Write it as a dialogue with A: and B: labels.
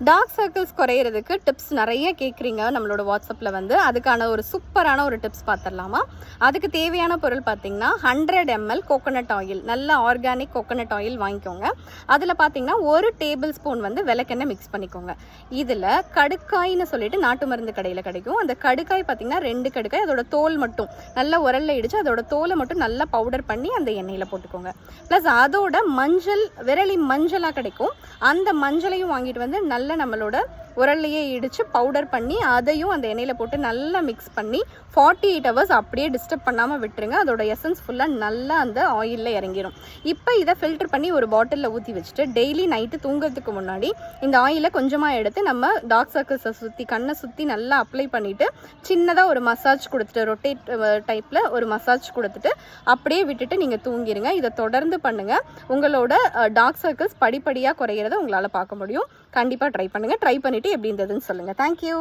A: Dark circles குறையிறதுக்கு tips நிறைய கேட்குறீங்க நம்மளோட வாட்ஸ்அப்பில் வந்து. அதுக்கான ஒரு சூப்பரான ஒரு டிப்ஸ் பார்த்துடலாமா? அதுக்கு தேவையான பொருள் பார்த்தீங்கன்னா 100 ml கோகோனட் ஆயில், நல்ல ஆர்கானிக் கோகோனட் ஆயில் வாங்கிக்கோங்க. அதில் பார்த்தீங்கன்னா 1 டேபிள் ஸ்பூன் வந்து விளக்கெண்ணெய் மிக்ஸ் பண்ணிக்கோங்க. இதில் கடுக்காய்னு சொல்லிட்டு நாட்டு மருந்து கடையில் கிடைக்கும். அந்த கடுக்காய் பார்த்தீங்கன்னா 2 கடுக்காய், அதோட தோல் மட்டும் நல்லா உரல்ல இடிச்சு அதோட தோலை மட்டும் நல்லா பவுடர் பண்ணி அந்த எண்ணெயில் போட்டுக்கோங்க. ப்ளஸ் அதோட மஞ்சள், விரலி மஞ்சளாக கிடைக்கும், அந்த மஞ்சளையும் வாங்கிட்டு வந்து நல்லா நம்மளோட உரல்லையே இடித்து பவுடர் பண்ணி அதையும் அந்த எண்ணெயில் போட்டு நல்லா மிக்ஸ் பண்ணி 48 hours அப்படியே டிஸ்டர்ப் பண்ணாமல் விட்டுருங்க. அதோட எசன்ஸ் ஃபுல்லாக நல்லா அந்த ஆயிலில் இறங்கிடும். இப்போ இதை ஃபில்டர் பண்ணி ஒரு பாட்டிலில் ஊற்றி வச்சுட்டு டெய்லி நைட்டு தூங்குறதுக்கு முன்னாடி இந்த ஆயிலை கொஞ்சமாக எடுத்து நம்ம டார்க் சர்க்கிள்ஸை சுற்றி, கண்ணை சுற்றி நல்லா அப்ளை பண்ணிவிட்டு சின்னதாக ஒரு மசாஜ் கொடுத்துட்டு, ரொட்டேட் டைப்பில் ஒரு மசாஜ் கொடுத்துட்டு அப்படியே விட்டுட்டு நீங்கள் தூங்கிடுங்க. இதை தொடர்ந்து பண்ணுங்கள். உங்களோட டார்க் சர்க்கிள்ஸ் படிப்படியாக குறையிறத உங்களால் பார்க்க முடியும். கண்டிப்பாக ட்ரை பண்ணுங்கள். ட்ரை பண்ணிவிட்டு எப்படி இருந்ததுன்னு சொல்லுங்கள். தேங்க்யூ.